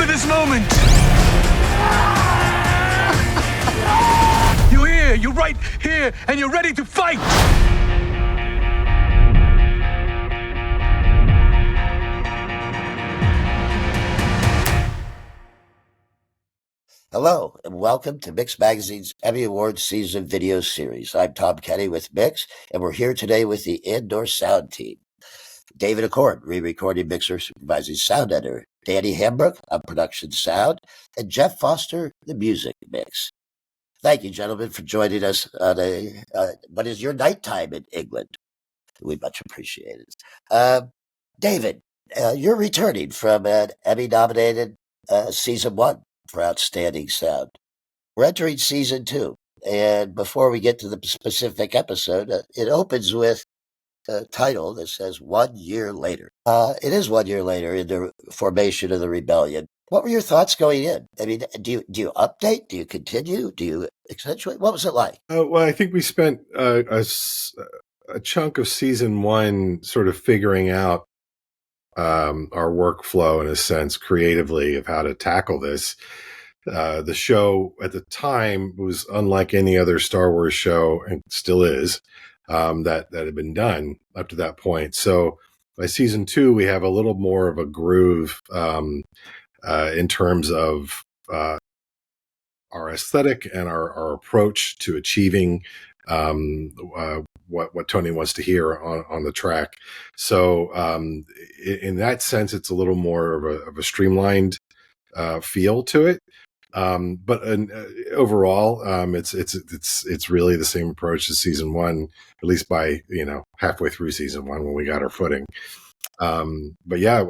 Remember this moment. You're here, you're right here, and you're ready to fight. Hello, and welcome to Mix Magazine's Emmy Awards season video series. I'm Tom Kenny with Mix, and we're here today with the Andor sound team. David Accord, re-recording mixer, supervising sound editor. Danny Hambrock on production sound, and Geoff Foster, the music mix. Thank you, gentlemen, for joining us on what is your nighttime in England. We much appreciate it. David, you're returning from an Emmy-nominated season 1 for outstanding sound. We're entering season 2, and before we get to the specific episode, it opens with a title that says 1 year later. It is 1 year later in the formation of the rebellion. What were your thoughts going in? I mean, do you update? Do you continue? Do you accentuate? What was it like? Well, I think we spent a chunk of season 1 sort of figuring out our workflow, in a sense, creatively, of how to tackle this. The show at the time was unlike any other Star Wars show, and still is, that had been done up to that point. So by season 2, we have a little more of a groove in terms of our aesthetic and our approach to achieving what Tony wants to hear on the track. So in that sense, it's a little more of a streamlined feel to it. But overall, it's really the same approach as season 1, at least by halfway through season 1 when we got our footing. But yeah,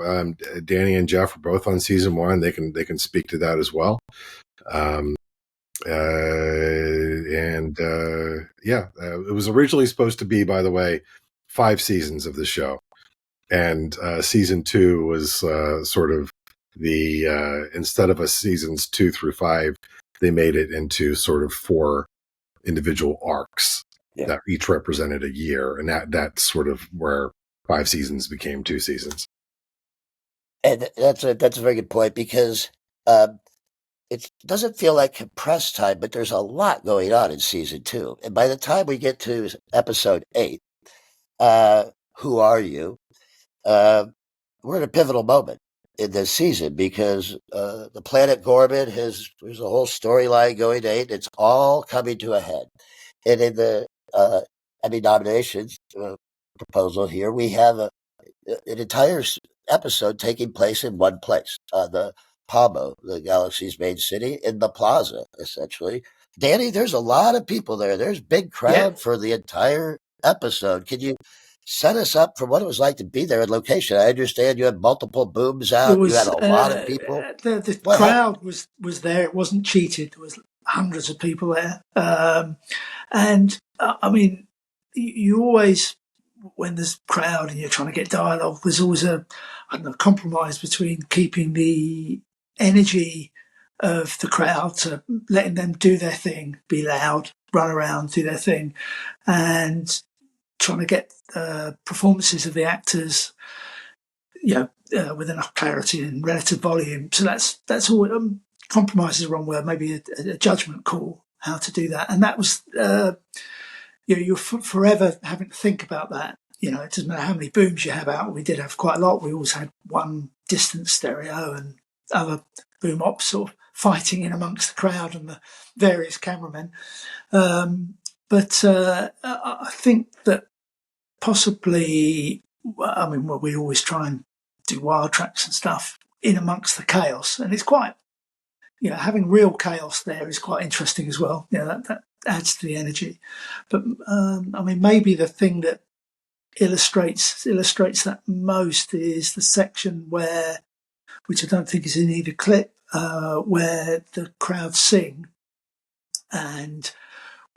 Danny and Geoff are both on season 1. They can speak to that as well. It was originally supposed to be, by the way, 5 seasons of the show, and season 2 was sort of the instead of a seasons 2 through 5, they made it into sort of 4 individual arcs that each represented a year, and that's sort of where 5 seasons became 2 seasons. And that's a very good point, because it doesn't feel like compressed time, but there's a lot going on in season 2. And by the time we get to episode 8, Who Are You? We're in a pivotal moment in this season, because the planet Gorman there's a whole storyline going to 8. It's all coming to a head. And in the Emmy nominations proposal here, we have an entire episode taking place in one place, the Pamo, the galaxy's main city, in the plaza, essentially. Danny, there's a lot of people there. There's a big crowd for the entire episode. Can you set us up for what it was like to be there in location? I understand you had multiple booms out. You had a lot of people. The crowd was there. It wasn't cheated. There was hundreds of people there. And I mean, you always, when there's crowd and you're trying to get dialogue, there's always a compromise between keeping the energy of the crowd, to letting them do their thing, be loud, run around, do their thing, and trying to get performances of the actors, with enough clarity and relative volume. So that's all. Compromise is the wrong word. Maybe a judgment call how to do that, and that was you're forever having to think about that. It doesn't matter how many booms you have out. We did have quite a lot. We always had one distance stereo and other boom ops sort of fighting in amongst the crowd and the various cameramen. But I think that possibly, we always try and do wild tracks and stuff in amongst the chaos, and it's quite, having real chaos there is quite interesting as well. That adds to the energy. But maybe the thing that illustrates that most is the section which I don't think is in either clip, where the crowd sing, and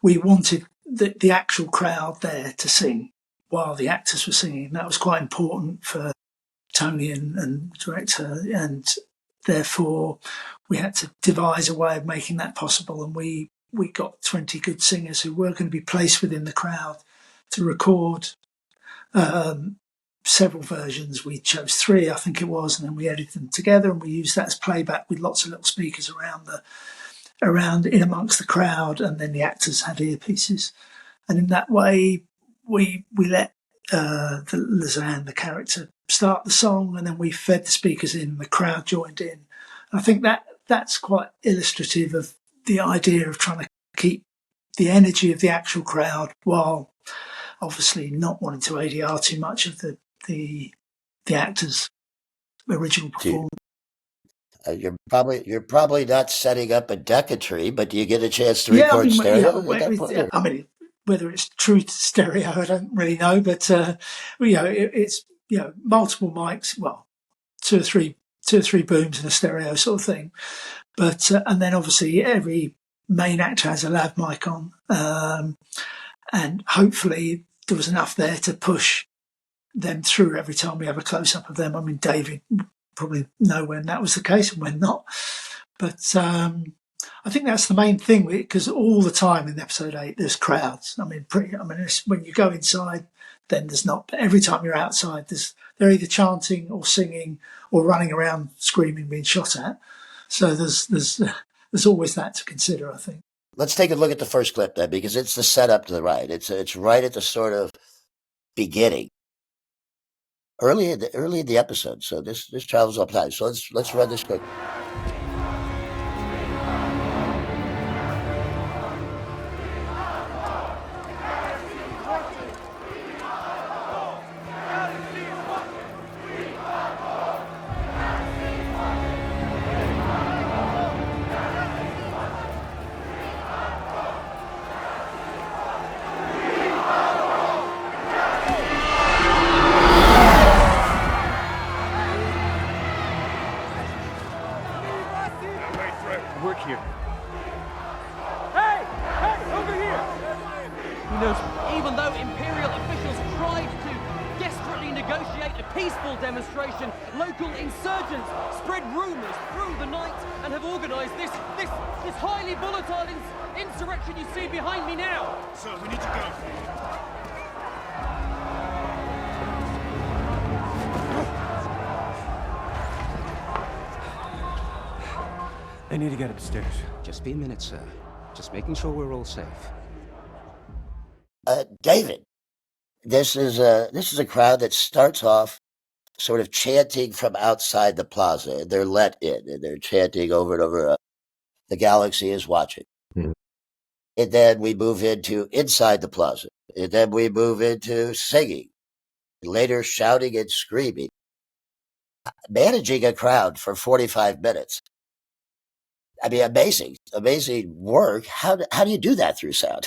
we wanted the actual crowd there to sing while the actors were singing. That was quite important for Tony and the director, and therefore we had to devise a way of making that possible. And we got 20 good singers who were going to be placed within the crowd to record several versions. We chose 3, I think it was, and then we edited them together, and we used that as playback with lots of little speakers around in amongst the crowd, and then the actors had earpieces, and in that way we let Lazan, the character, start the song, and then we fed the speakers in, and the crowd joined in. And I think that's quite illustrative of the idea of trying to keep the energy of the actual crowd while obviously not wanting to ADR too much of the actors' original performance. You're probably not setting up a decatry, but do you get a chance to record stereo at that point? I mean, whether it's true to stereo, I don't really know, but it's multiple mics, well, two or three booms and a stereo sort of thing. But and then obviously every main actor has a lav mic on, and hopefully there was enough there to push them through every time we have a close up of them. I mean, David probably know when that was the case and when not, but I think that's the main thing, because all the time in episode 8 there's crowds. I mean, when you go inside, then there's not. But every time you're outside, they're either chanting or singing or running around screaming, being shot at. So there's always that to consider, I think. Let's take a look at the first clip then, because it's the setup to the right. It's right at the sort of beginning, early in the episode. So this travels up time. So let's run this quick. Work here. Hey! Over here! He knows, even though Imperial officials tried to desperately negotiate a peaceful demonstration, local insurgents spread rumors through the night and have organized this highly volatile insurrection you see behind me now. So we need to go. I need to get upstairs. Just be a minute, sir. Just making sure we're all safe. David, this is a crowd that starts off sort of chanting from outside the plaza. They're let in, and they're chanting over and over. The galaxy is watching. Mhm. And then we move into inside the plaza. And then we move into singing. Later, shouting and screaming. Managing a crowd for 45 minutes. I mean, amazing work. How do you do that through sound?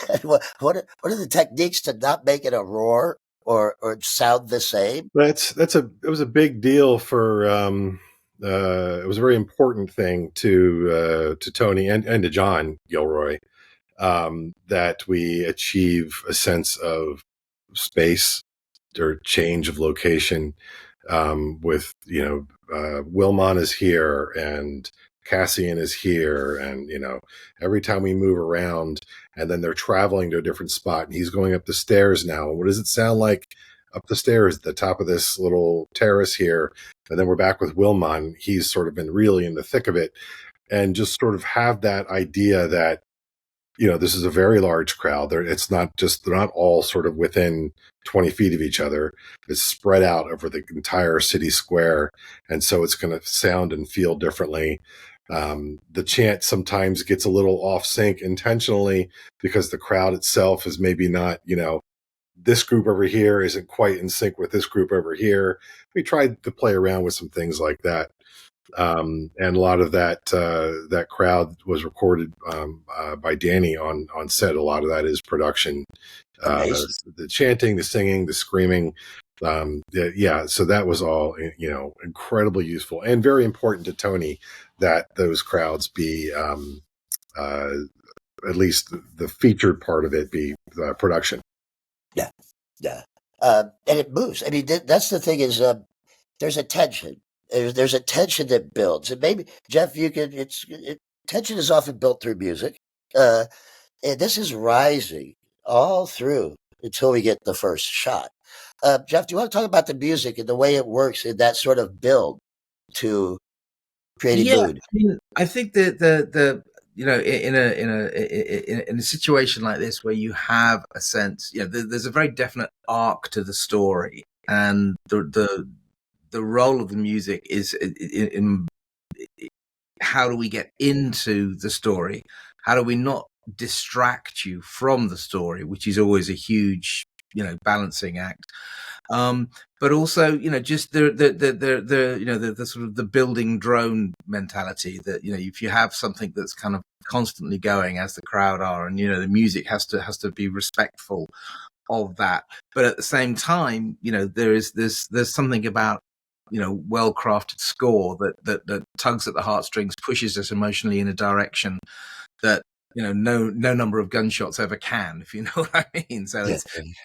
what are the techniques to not make it a roar or sound the same? It was a big deal for it was a very important thing to Tony and to John Gilroy, that we achieve a sense of space or change of location, with Wilmon is here and Cassian is here, and every time we move around, and then they're traveling to a different spot, and he's going up the stairs now. And what does it sound like up the stairs at the top of this little terrace here? And then we're back with Wilmon. He's sort of been really in the thick of it, and just sort of have that idea that this is a very large crowd. They're not all sort of within 20 feet of each other. It's spread out over the entire city square, and so it's going to sound and feel differently. The chant sometimes gets a little off sync intentionally because the crowd itself is maybe not, this group over here isn't quite in sync with this group over here. We tried to play around with some things like that. And a lot of that crowd was recorded by Danny on set. A lot of that is production. The chanting, the singing, the screaming. So that was all, incredibly useful and very important to Tony that those crowds be, at least the featured part of it be production. Yeah. And it moves. I mean, that's the thing is, there's a tension. There's a tension that builds. And maybe, Geoff, tension is often built through music. And this is rising all through until we get the first shot. Geoff, do you want to talk about the music and the way it works in that sort of build to creating Yeah, mood? I mean, I think that the you know, in a situation like this where you have a sense, there's a very definite arc to the story, and the role of the music is in how do we get into the story? How do we not distract you from the story, which is always a huge, balancing act. But also, just the sort of the building drone mentality that, if you have something that's kind of constantly going as the crowd are, and, the music has to be respectful of that. But at the same time, there's something about, well-crafted score that tugs at the heartstrings, pushes us emotionally in a direction that, no number of gunshots ever can, if you know what I mean. So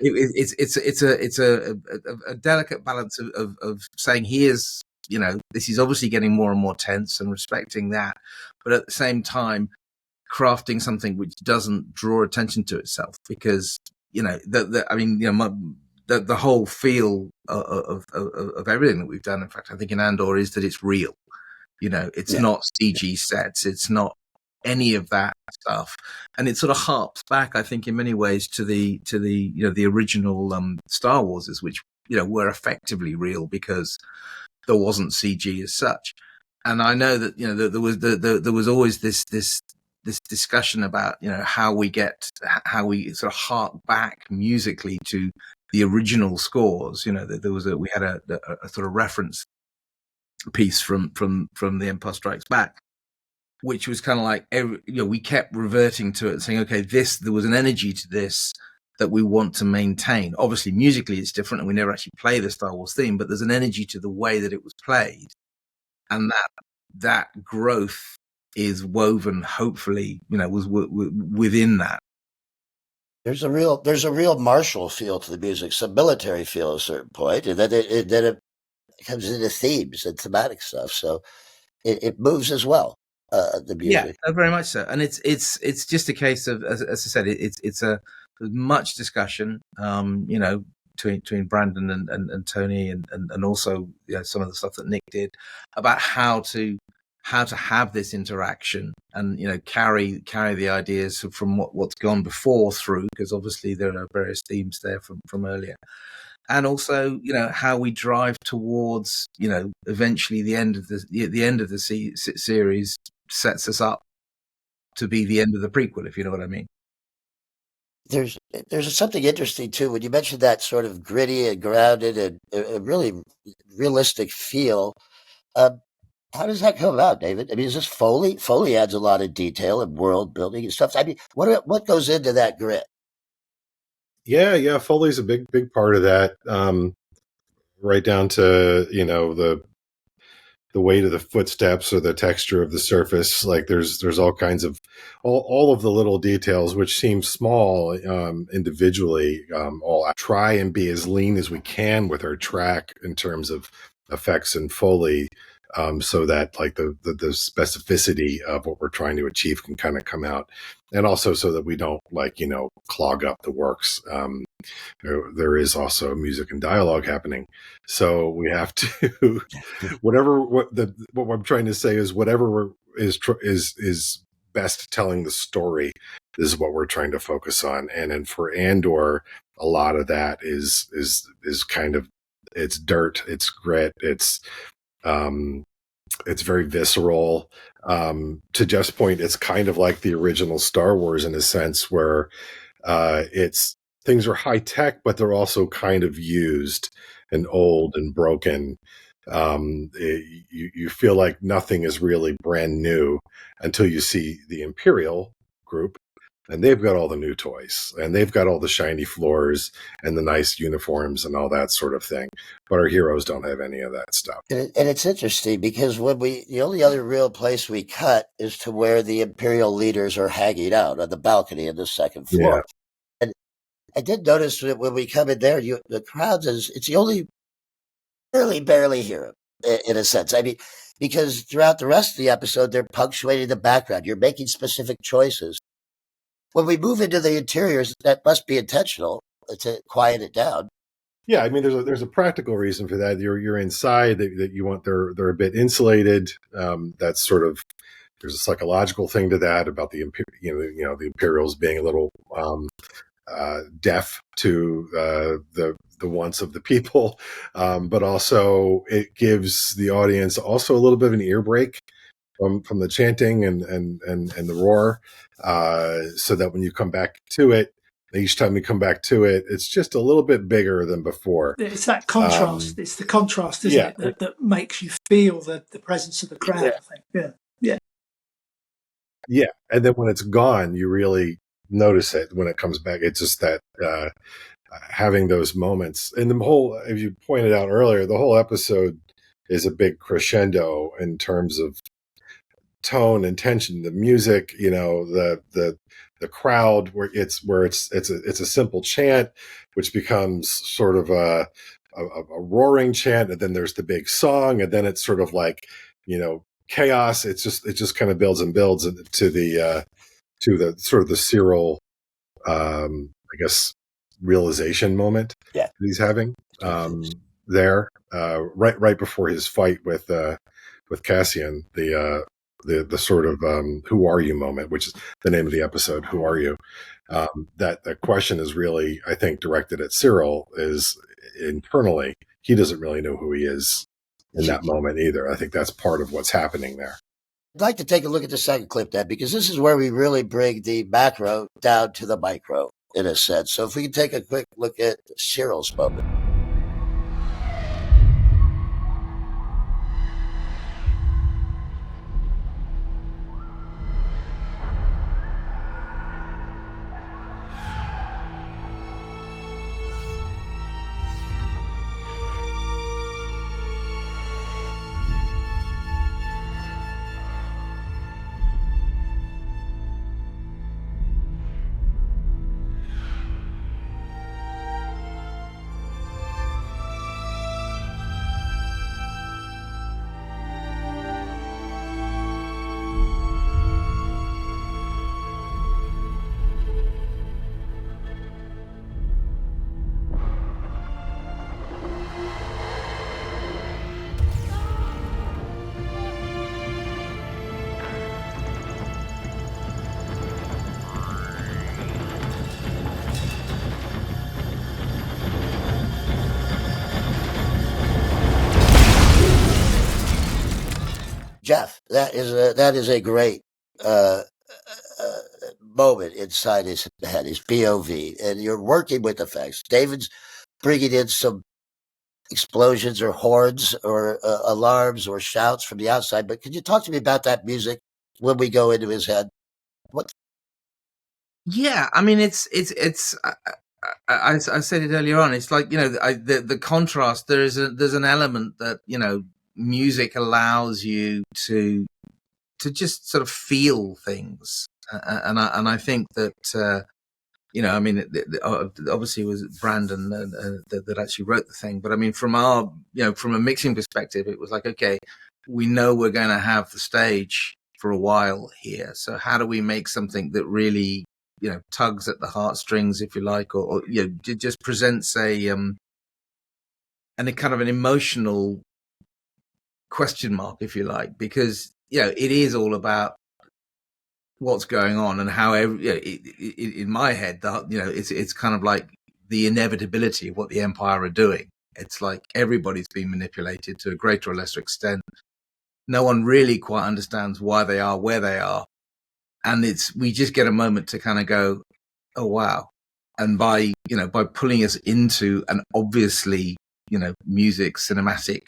it's a delicate balance of saying, here's, this is obviously getting more and more tense, and respecting that, but at the same time crafting something which doesn't draw attention to itself, because the whole feel of everything that we've done, in fact, I think in Andor, is that it's real. It's not CG sets, it's not any of that stuff, and it sort of harps back, I think, in many ways to the the original Star Warses, which were effectively real because there wasn't CG as such. And I know that there was always this discussion about how we sort of hark back musically to the original scores. We had a sort of reference piece from The Empire Strikes Back, which was kind of like, we kept reverting to it, saying, okay, there was an energy to this that we want to maintain. Obviously, musically it's different, and we never actually play the Star Wars theme, but there's an energy to the way that it was played, and that growth is woven, hopefully, was within that. There's a real martial feel to the music, some military feel at a certain point, and then it comes into themes and thematic stuff. So it moves as well. The music, very much so, and it's just a case of, as I said, it's a much discussion, between Brandon and Tony, and also some of the stuff that Nick did about how to have this interaction, and carry the ideas from what's gone before through, because obviously there are various themes there from earlier. And also, how we drive towards, eventually the end of the series sets us up to be the end of the prequel, if you know what I mean. There's something interesting too when you mentioned that sort of gritty and grounded and a really realistic feel. How does that come about, David? I mean, is this Foley? Foley adds a lot of detail and world building and stuff. I mean, what goes into that grit? Yeah, Foley's a big part of that. Right down to the weight of the footsteps or the texture of the surface. Like there's all kinds of all of the little details which seem small individually. All try and be as lean as we can with our track in terms of effects and Foley. So that like the specificity of what we're trying to achieve can kind of come out, and also so that we don't clog up the works. There is also music and dialogue happening, so we have to what I'm trying to say is whatever is best telling the story is what we're trying to focus on. And then for Andor, a lot of that is kind of, it's dirt, it's grit, it's very visceral. To Jeff's point, it's kind of like the original Star Wars in a sense where things are high tech, but they're also kind of used and old and broken. You feel like nothing is really brand new until you see the Imperial group, and they've got all the new toys, and they've got all the shiny floors and the nice uniforms and all that sort of thing. But our heroes don't have any of that stuff. And it's interesting because the only other real place we cut is to where the Imperial leaders are hanging out on the balcony on the second floor. Yeah. And I did notice that when we come in there, the crowds it's the only barely hear them in a sense. I mean, because throughout the rest of the episode, they're punctuating the background. You're making specific choices. When we move into the interiors, that must be intentional to quiet it down. Yeah, I mean, there's a practical reason for that. You're inside that you want they're a bit insulated. That's sort of there's a psychological thing to that about the Imperials being a little deaf to the wants of the people, but also it gives the audience also a little bit of an ear break from the chanting and the roar, so that when you come back to it, each time you come back to it, it's just a little bit bigger than before. It's that contrast. It's the contrast, isn't Yeah, it, that makes you feel the presence of the crowd, I think. Yeah. yeah, and then when it's gone, you really notice it when it comes back. It's just that having those moments, and the whole, as you pointed out earlier, the whole episode is a big crescendo in terms of tone and tension, the music, the crowd, where it's a simple chant, which becomes sort of a roaring chant, and then there's the big song, and then it's sort of like, chaos. It just kind of builds and builds to the sort of the Cyril, I guess, realization moment Yeah. that he's having there, right before his fight with Cassian, the sort of who are you moment, which is the name of the episode, who are you? That question is really, I think, directed at Cyril. Is internally, he doesn't really know who he is in that moment either. I think that's part of what's happening there. I'd like to take a look at the second clip then, because this is where we really bring the macro down to the micro, in a sense. So if we can take a quick look at Cyril's moment. Geoff, that is a great moment inside his head, his POV, and you're working with effects. David's bringing in some explosions or horns or alarms or shouts from the outside. But could you talk to me about that music when we go into his head? What? Yeah, I mean, it's. I said it earlier on. It's like, the contrast. There's an element that music allows you to just sort of feel things, and I think that I mean, obviously it was Brandon that actually wrote the thing, but I mean, from a mixing perspective, it was like, okay, we know we're going to have the stage for a while here, so how do we make something that really tugs at the heartstrings, if you like, or just presents a kind of an emotional question mark, if you like, because it is all about what's going on and how in my head it's kind of like the inevitability of what the Empire are doing. It's like everybody's been manipulated to a greater or lesser extent. No one really quite understands why they are where they are, and we just get a moment to kind of go, oh wow. And by pulling us into an obviously music cinematic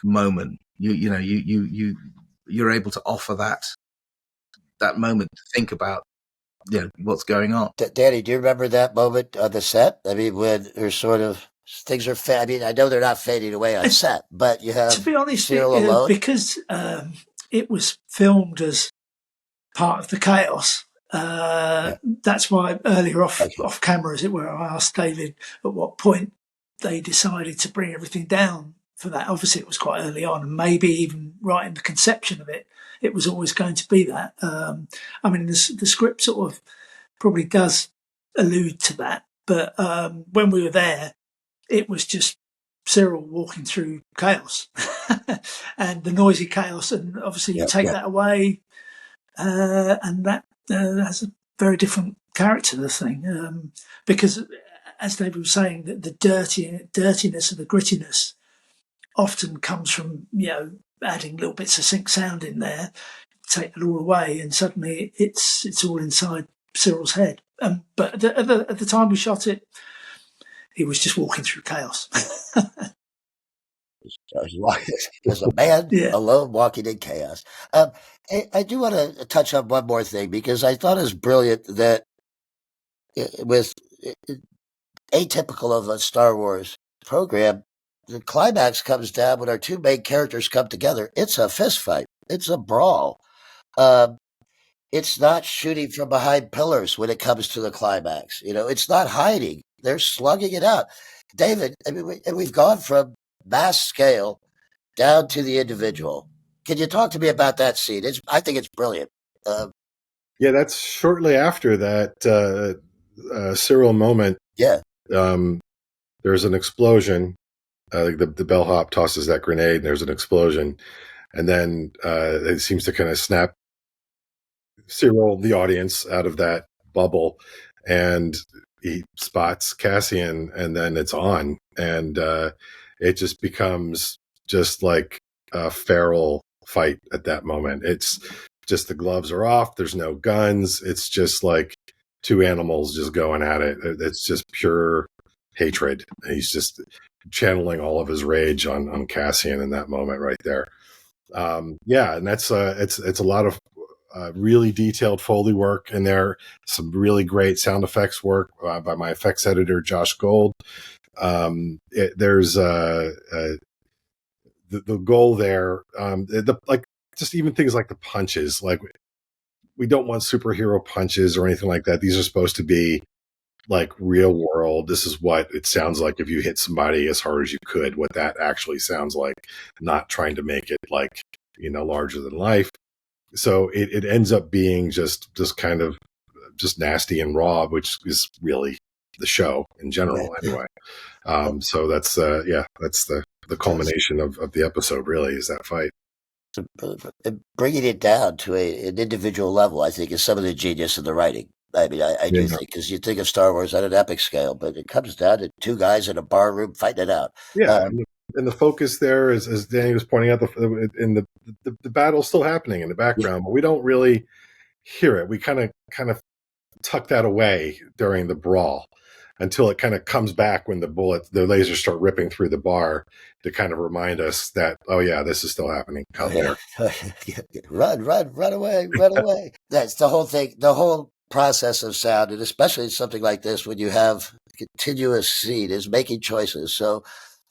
moment, you're able to offer that moment to think about what's going on. Danny, do you remember that moment on the set? I mean, when there's sort of things are I mean, I know they're not fading away on set, but you have, to be honest, Cyril alone. because it was filmed as part of the chaos. That's why earlier off camera, as it were, I asked David at what point they decided to bring everything down for that. Obviously, it was quite early on, and maybe even right in the conception of it, it was always going to be that. I mean, the script sort of probably does allude to that, but when we were there, it was just Cyril walking through chaos and the noisy chaos, and obviously you take that away, and that has a very different character to the thing, because as David was saying, the dirtiness and the grittiness often comes from adding little bits of sync sound in there, take it all away, and suddenly it's all inside Cyril's head. But at the time we shot it, he was just walking through chaos. As a man alone walking in chaos. I do want to touch on one more thing, because I thought it was brilliant that with atypical of a Star Wars program, the climax comes down when our two main characters come together. It's a fist fight. It's a brawl. It's not shooting from behind pillars when it comes to the climax. It's not hiding. They're slugging it out. David, I mean, we've gone from mass scale down to the individual. Can you talk to me about that scene? I think it's brilliant. Yeah, that's shortly after that Cyril moment. Yeah. There's an explosion. The bellhop tosses that grenade, and there's an explosion. And then it seems to kind of snap Cyril, the audience, out of that bubble. And he spots Cassian, and then it's on. And it just becomes just like a feral fight at that moment. It's just the gloves are off. There's no guns. It's just like two animals just going at it. It's just pure hatred. He's just channeling all of his rage on Cassian in that moment right there. And that's it's a lot of really detailed Foley work in there. Some really great sound effects work by my effects editor Josh Gold. There's the goal there. Just even things like the punches. Like, we don't want superhero punches or anything like that. These are supposed to be like real world. This is what it sounds like if you hit somebody as hard as you could, what that actually sounds like, not trying to make it like, larger than life. So it ends up being just kind of just nasty and raw, which is really the show in general anyway. So that's the culmination of the episode, really, is that fight. Bringing it down to an individual level, I think, is some of the genius of the writing. I mean, I do think, because you think of Star Wars at an epic scale, but it comes down to two guys in a bar room fighting it out. Yeah, and the focus there is, as Danny was pointing out, the battle's still happening in the background, but we don't really hear it. We kind of tuck that away during the brawl until it kind of comes back when the lasers start ripping through the bar to kind of remind us that, oh yeah, this is still happening out there. Run away, run away. That's the whole thing, the whole process of sound, and especially something like this when you have a continuous scene, is making choices. So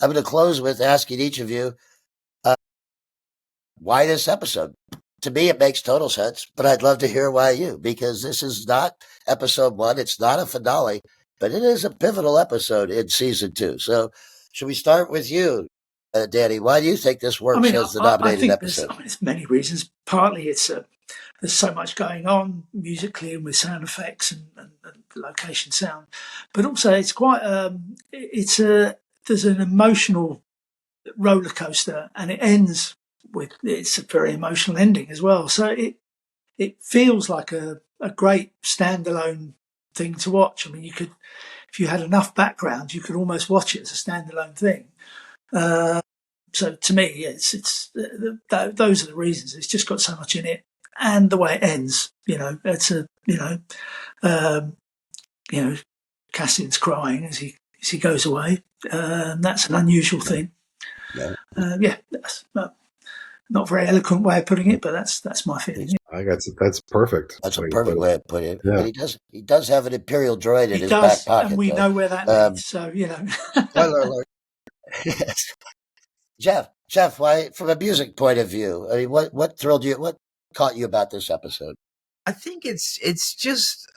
I'm going to close with asking each of you, why this episode? To me, it makes total sense, but I'd love to hear why you, because this is not episode 1. It's not a finale, but it is a pivotal episode in season 2. So should we start with you, Danny? Why do you think this works as the nominated episode? There's many reasons. Partly there's so much going on musically and with sound effects and location sound, but also it's quite there's an emotional roller coaster, and it ends with, it's a very emotional ending as well. So it feels like a great standalone thing to watch. I mean, if you had enough background, you could almost watch it as a standalone thing. So to me, those are the reasons. It's just got so much in it, and the way it ends. It's Cassian's crying as he goes away. That's an unusual thing. That's not a very eloquent way of putting it, but that's my feeling. I guess that's perfect. That's a perfect way of putting it. Yeah. But he does have an Imperial droid in his back pocket, and we know where that leads. So Spoiler alert. Yes. Geoff, why, from a music point of view, I mean, what thrilled you? What caught you about this episode? I think it's just,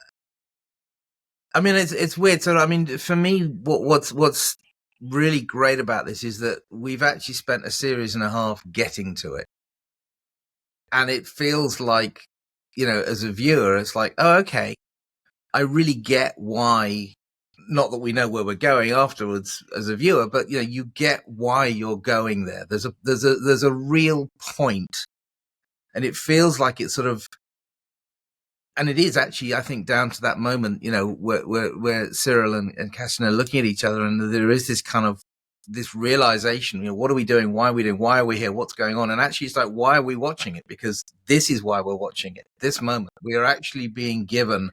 I mean, it's weird. So, I mean, for me, what's really great about this is that we've actually spent a series and a half getting to it. And it feels like, as a viewer, it's like, oh, okay, I really get why not that we know where we're going afterwards as a viewer, but you get why you're going there. There's a real point, and it feels like it's sort of, and it is actually, I think, down to that moment, where Cyril and Cassian are looking at each other, and there is this kind of this realization, what are we doing? Why are we doing? Why are we here? What's going on? And actually, it's like, why are we watching it? Because this is why we're watching it. This moment, we are actually being given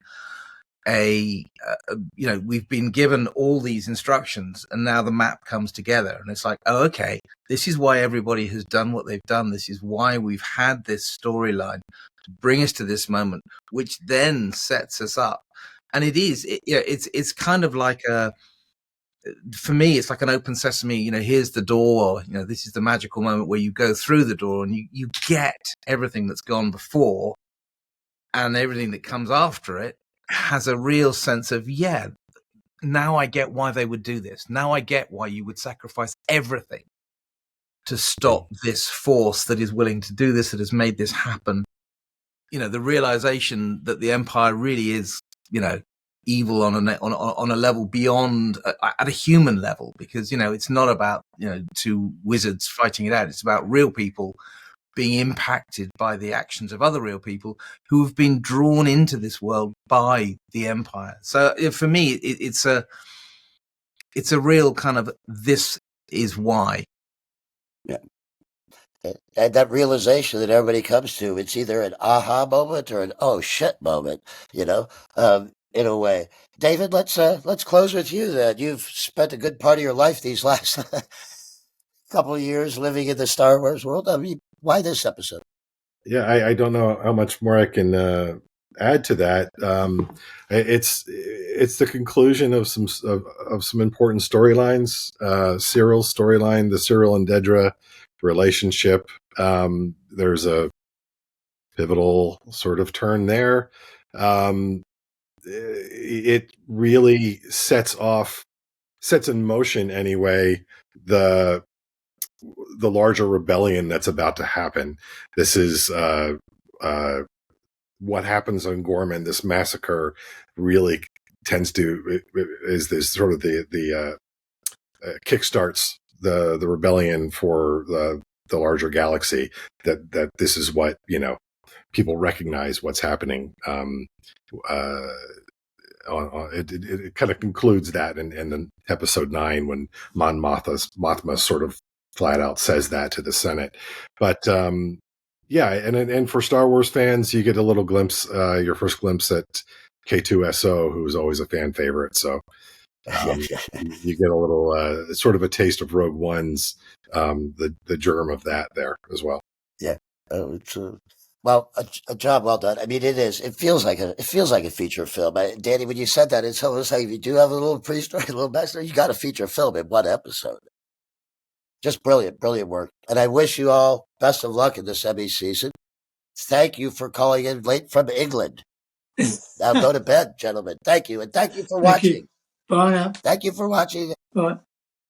we've been given all these instructions, and now the map comes together, and it's like, oh, okay, this is why everybody has done what they've done. This is why we've had this storyline to bring us to this moment, which then sets us up. And it's kind of like for me, it's like an open sesame, here's the door, this is the magical moment where you go through the door and you get everything that's gone before, and everything that comes after it has a real sense of, now I get why they would do this. Now I get why you would sacrifice everything to stop this force that is willing to do this, that has made this happen. The realization that the Empire really is, evil on a level beyond, at a human level, because, it's not about, two wizards fighting it out. It's about real people being impacted by the actions of other real people who have been drawn into this world by the Empire. So for me, it's a real kind of, this is why. Yeah. And that realization that everybody comes to, it's either an aha moment or an oh shit moment, in a way. David, let's close with you then. You've spent a good part of your life these last couple of years living in the Star Wars world. I mean, why this episode? Yeah, I don't know how much more I can add to that. It's the conclusion of some important storylines. Cyril's storyline, the Cyril and Dedra relationship. There's a pivotal sort of turn there. It really sets in motion anyway the larger rebellion that's about to happen. This is what happens on Gorman. This massacre really is this sort of the kickstarts the rebellion for the larger galaxy. That this is what people recognize what's happening. It kind of concludes that in then episode 9 when Mon Mothma sort of flat out says that to the Senate. But and for Star Wars fans, you get a little glimpse, your first glimpse at K2SO, who's always a fan favorite. So you get a little sort of a taste of Rogue One's the germ of that there as well. Yeah, it's a job well done. I mean, it is. It feels like a feature film. Danny, when you said that, it's almost like if you do have a little pre-story, a little backstory, you got a feature film in one episode. Just brilliant work. And I wish you all best of luck in this Emmy season. Thank you for calling in late from England. Now go to bed, gentlemen. Thank you. And thank you for watching. Bye now. Thank you for watching. Bye.